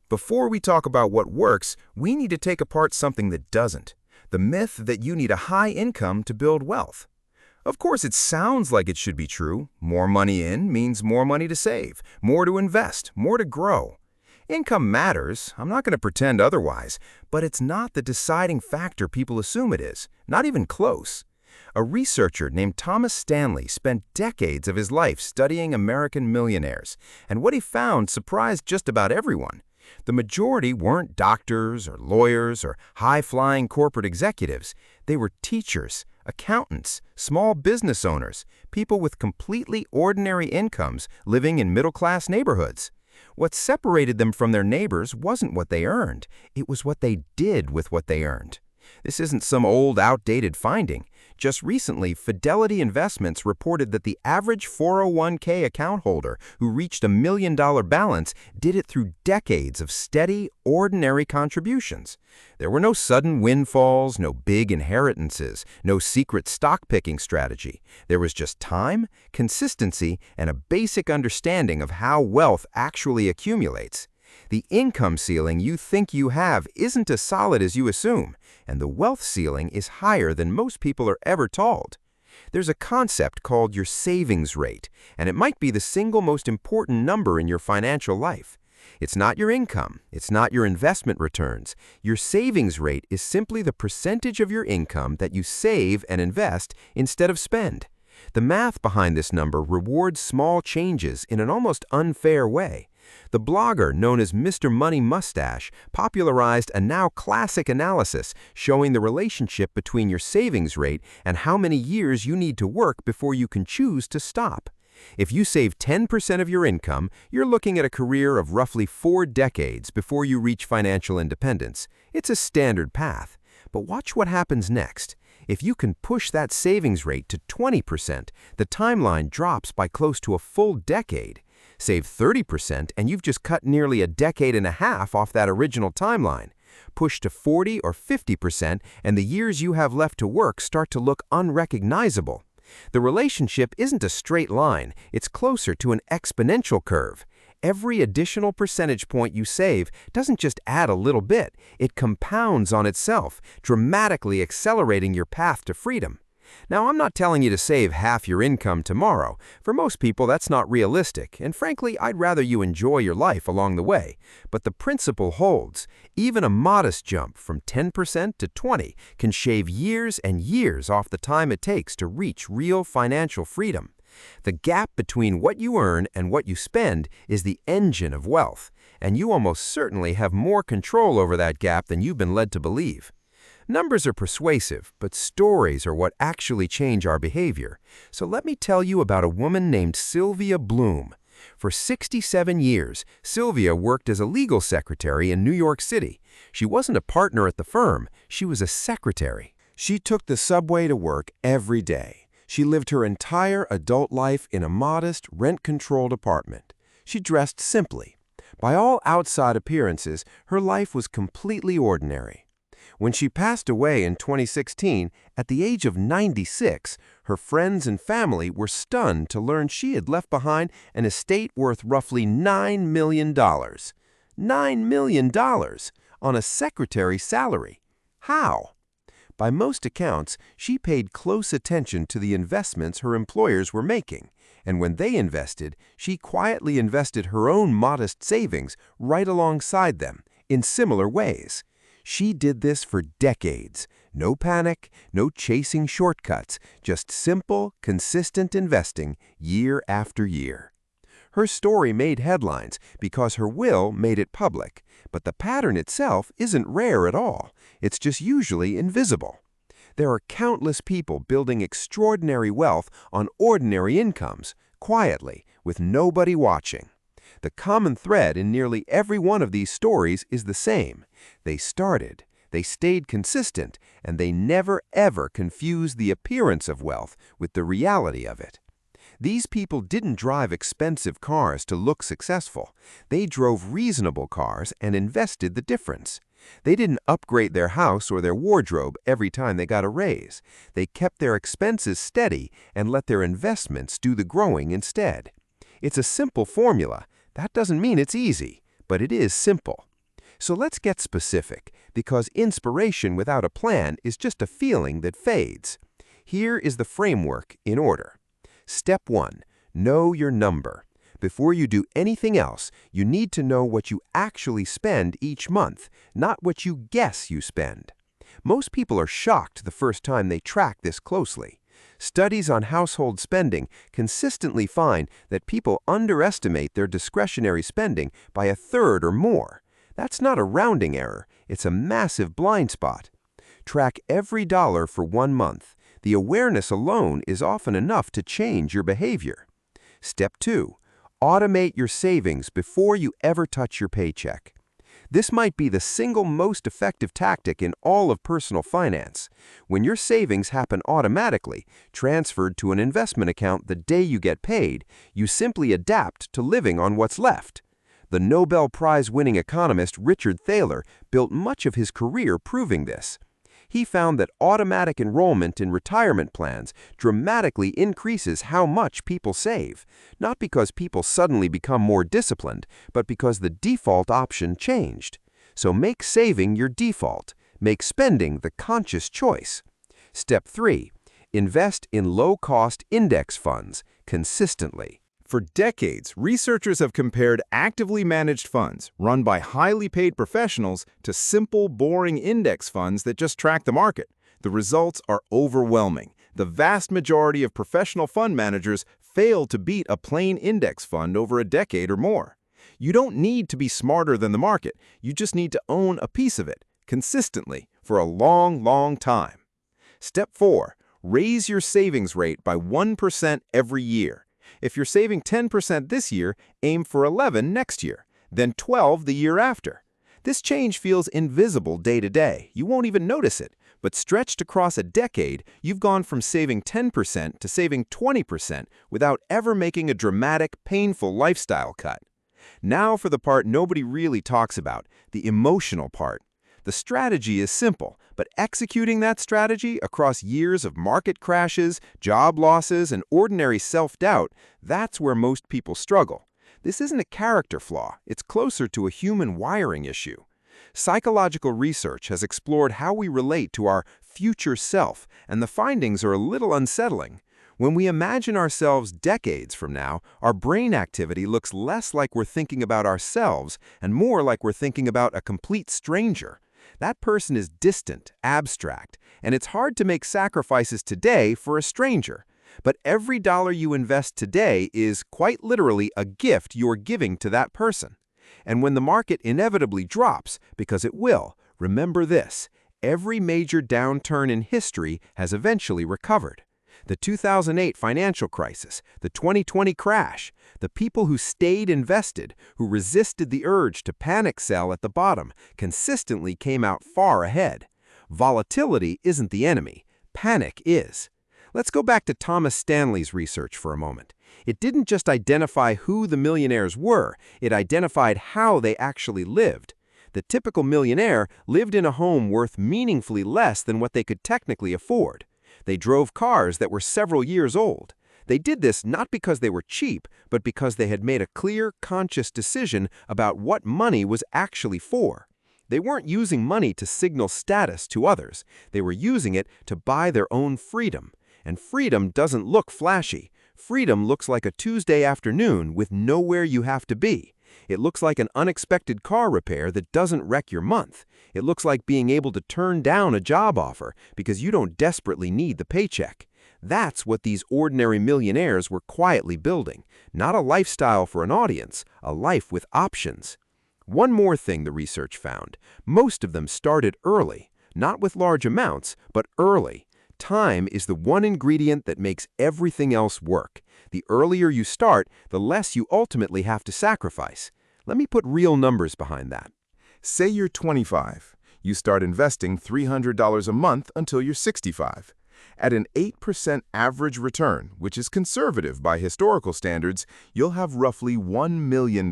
Before we talk about what works, we need to take apart something that doesn't. The myth that you need a high income to build wealth. Of course, it sounds like it should be true. More money in means more money to save, more to invest, more to grow. Income matters, I'm not going to pretend otherwise, but it's not the deciding factor people assume it is, not even close. A researcher named Thomas Stanley spent decades of his life studying American millionaires, and what he found surprised just about everyone. The majority weren't doctors or lawyers or high-flying corporate executives. They were teachers, accountants, small business owners, people with completely ordinary incomes living in middle-class neighborhoods. What separated them from their neighbors wasn't what they earned, it was what they did with what they earned. This isn't some old, outdated finding. Just recently, Fidelity Investments reported that the average 401k account holder who reached $1 million balance did it through decades of steady, ordinary contributions. There were no sudden windfalls, no big inheritances, no secret stock-picking strategy. There was just time, consistency, and a basic understanding of how wealth actually accumulates. The income ceiling you think you have isn't as solid as you assume, and the wealth ceiling is higher than most people are ever told. There's a concept called your savings rate, and it might be the single most important number in your financial life. It's not your income, it's not your investment returns. Your savings rate is simply the percentage of your income that you save and invest instead of spend. The math behind this number rewards small changes in an almost unfair way. The blogger known as Mr. Money Mustache popularized a now classic analysis showing the relationship between your savings rate and how many years you need to work before you can choose to stop. If you save 10% of your income, you're looking at a career of roughly 4 decades before you reach financial independence. It's a standard path. But watch what happens next. If you can push that savings rate to 20%, the timeline drops by close to a full decade. Save 30% and you've just cut nearly a decade and a half off that original timeline. Push to 40 or 50% and the years you have left to work start to look unrecognizable. The relationship isn't a straight line, it's closer to an exponential curve. Every additional percentage point you save doesn't just add a little bit, it compounds on itself, dramatically accelerating your path to freedom. Now, I'm not telling you to save half your income tomorrow. For most people, that's not realistic, and frankly, I'd rather you enjoy your life along the way. But the principle holds. Even a modest jump from 10% to 20% can shave years and years off the time it takes to reach real financial freedom. The gap between what you earn and what you spend is the engine of wealth, and you almost certainly have more control over that gap than you've been led to believe. Numbers are persuasive, but stories are what actually change our behavior. So let me tell you about a woman named Sylvia Bloom. For 67 years, Sylvia worked as a legal secretary in New York City. She wasn't a partner at the firm, she was a secretary. She took the subway to work every day. She lived her entire adult life in a modest, rent-controlled apartment. She dressed simply. By all outside appearances, her life was completely ordinary. When she passed away in 2016, at the age of 96, her friends and family were stunned to learn she had left behind an estate worth roughly $9 million. $9 million on a secretary's salary. How? By most accounts, she paid close attention to the investments her employers were making, and when they invested, she quietly invested her own modest savings right alongside them in similar ways. She did this for decades. No panic, no chasing shortcuts, just simple, consistent investing year after year. Her story made headlines because her will made it public, but the pattern itself isn't rare at all. It's just usually invisible. There are countless people building extraordinary wealth on ordinary incomes, quietly, with nobody watching. The common thread in nearly every one of these stories is the same. They started, they stayed consistent, and they never ever confused the appearance of wealth with the reality of it. These people didn't drive expensive cars to look successful. They drove reasonable cars and invested the difference. They didn't upgrade their house or their wardrobe every time they got a raise. They kept their expenses steady and let their investments do the growing instead. It's a simple formula. That doesn't mean it's easy, but it is simple. So let's get specific, because inspiration without a plan is just a feeling that fades. Here is the framework in order. Step 1. Know your number. Before you do anything else, you need to know what you actually spend each month, not what you guess you spend. Most people are shocked the first time they track this closely. Studies on household spending consistently find that people underestimate their discretionary spending by a third or more. That's not a rounding error, it's a massive blind spot. Track every dollar for 1 month. The awareness alone is often enough to change your behavior. Step 2. Automate your savings before you ever touch your paycheck. This might be the single most effective tactic in all of personal finance. When your savings happen automatically, transferred to an investment account the day you get paid, you simply adapt to living on what's left. The Nobel Prize-winning economist Richard Thaler built much of his career proving this. He found that automatic enrollment in retirement plans dramatically increases how much people save, not because people suddenly become more disciplined, but because the default option changed. So make saving your default. Make spending the conscious choice. Step 3. Invest in low-cost index funds consistently. For decades, researchers have compared actively managed funds, run by highly paid professionals, to simple, boring index funds that just track the market. The results are overwhelming. The vast majority of professional fund managers fail to beat a plain index fund over a decade or more. You don't need to be smarter than the market. You just need to own a piece of it, consistently, for a long, long time. Step 4. Raise your savings rate by 1% every year. If you're saving 10% this year, aim for 11 next year, then 12 the year after. This change feels invisible day to day. You won't even notice it. But stretched across a decade, you've gone from saving 10% to saving 20% without ever making a dramatic, painful lifestyle cut. Now for the part nobody really talks about, the emotional part. The strategy is simple, but executing that strategy across years of market crashes, job losses, and ordinary self-doubt, that's where most people struggle. This isn't a character flaw, it's closer to a human wiring issue. Psychological research has explored how we relate to our future self, and the findings are a little unsettling. When we imagine ourselves decades from now, our brain activity looks less like we're thinking about ourselves and more like we're thinking about a complete stranger. That person is distant, abstract, and it's hard to make sacrifices today for a stranger. But every dollar you invest today is, quite literally, a gift you're giving to that person. And when the market inevitably drops, because it will, remember this: every major downturn in history has eventually recovered. The 2008 financial crisis, the 2020 crash, the people who stayed invested, who resisted the urge to panic sell at the bottom, consistently came out far ahead. Volatility isn't the enemy. Panic is. Let's go back to Thomas Stanley's research for a moment. It didn't just identify who the millionaires were, it identified how they actually lived. The typical millionaire lived in a home worth meaningfully less than what they could technically afford. They drove cars that were several years old. They did this not because they were cheap, but because they had made a clear, conscious decision about what money was actually for. They weren't using money to signal status to others. They were using it to buy their own freedom. And freedom doesn't look flashy. Freedom looks like a Tuesday afternoon with nowhere you have to be. It looks like an unexpected car repair that doesn't wreck your month. It looks like being able to turn down a job offer because you don't desperately need the paycheck. That's what these ordinary millionaires were quietly building. Not a lifestyle for an audience, a life with options. One more thing the research found. Most of them started early. Not with large amounts, but early. Time is the one ingredient that makes everything else work. The earlier you start, the less you ultimately have to sacrifice. Let me put real numbers behind that. Say you're 25. You start investing $300 a month until you're 65. At an 8% average return, which is conservative by historical standards, you'll have roughly $1 million.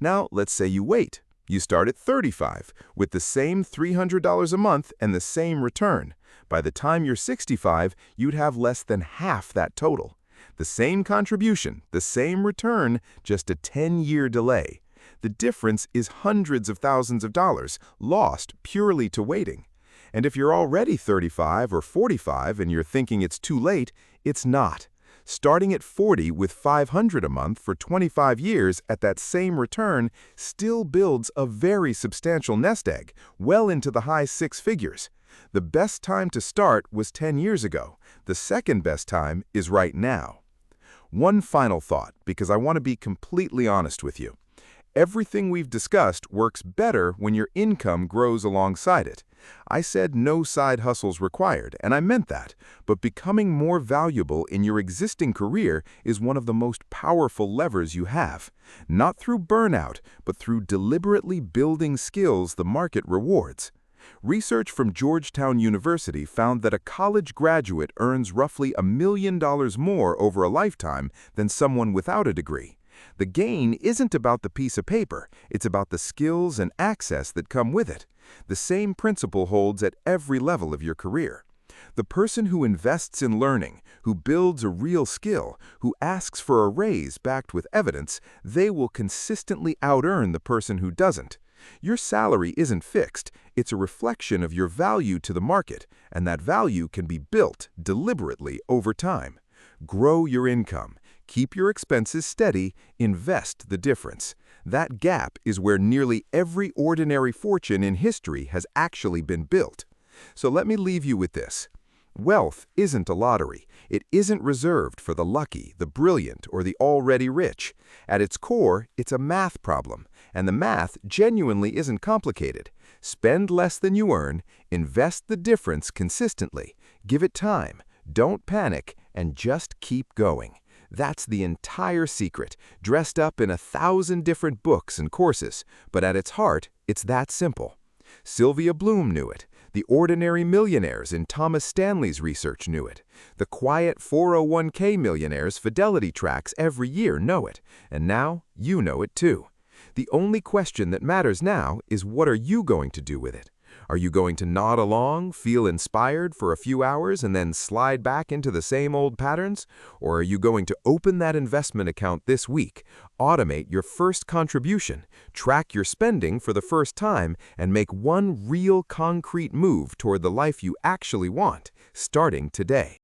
Now, let's say you wait. You start at 35, with the same $300 a month and the same return. By the time you're 65, you'd have less than half that total. The same contribution, the same return, just a 10-year delay. The difference is hundreds of thousands of dollars lost purely to waiting. And if you're already 35 or 45 and you're thinking it's too late, it's not. Starting at 40 with $500 a month for 25 years at that same return still builds a very substantial nest egg, well into the high six figures. The best time to start was 10 years ago. The second best time is right now. One final thought, because I want to be completely honest with you. Everything we've discussed works better when your income grows alongside it. I said no side hustles required, and I meant that, but becoming more valuable in your existing career is one of the most powerful levers you have. Not through burnout, but through deliberately building skills the market rewards. Research from Georgetown University found that a college graduate earns roughly $1 million more over a lifetime than someone without a degree. The gain isn't about the piece of paper, it's about the skills and access that come with it. The same principle holds at every level of your career. The person who invests in learning, who builds a real skill, who asks for a raise backed with evidence, they will consistently out-earn the person who doesn't. Your salary isn't fixed, it's a reflection of your value to the market, and that value can be built deliberately over time. Grow your income. Keep your expenses steady, invest the difference. That gap is where nearly every ordinary fortune in history has actually been built. So let me leave you with this. Wealth isn't a lottery. It isn't reserved for the lucky, the brilliant, or the already rich. At its core, it's a math problem, and the math genuinely isn't complicated. Spend less than you earn, invest the difference consistently, give it time, don't panic, and just keep going. That's the entire secret, dressed up in 1,000 different books and courses, but at its heart, it's that simple. Sylvia Bloom knew it. The ordinary millionaires in Thomas Stanley's research knew it. The quiet 401k millionaires Fidelity tracks every year know it, and now you know it too. The only question that matters now is, what are you going to do with it? Are you going to nod along, feel inspired for a few hours, and then slide back into the same old patterns? Or are you going to open that investment account this week, automate your first contribution, track your spending for the first time, and make one real concrete move toward the life you actually want, starting today?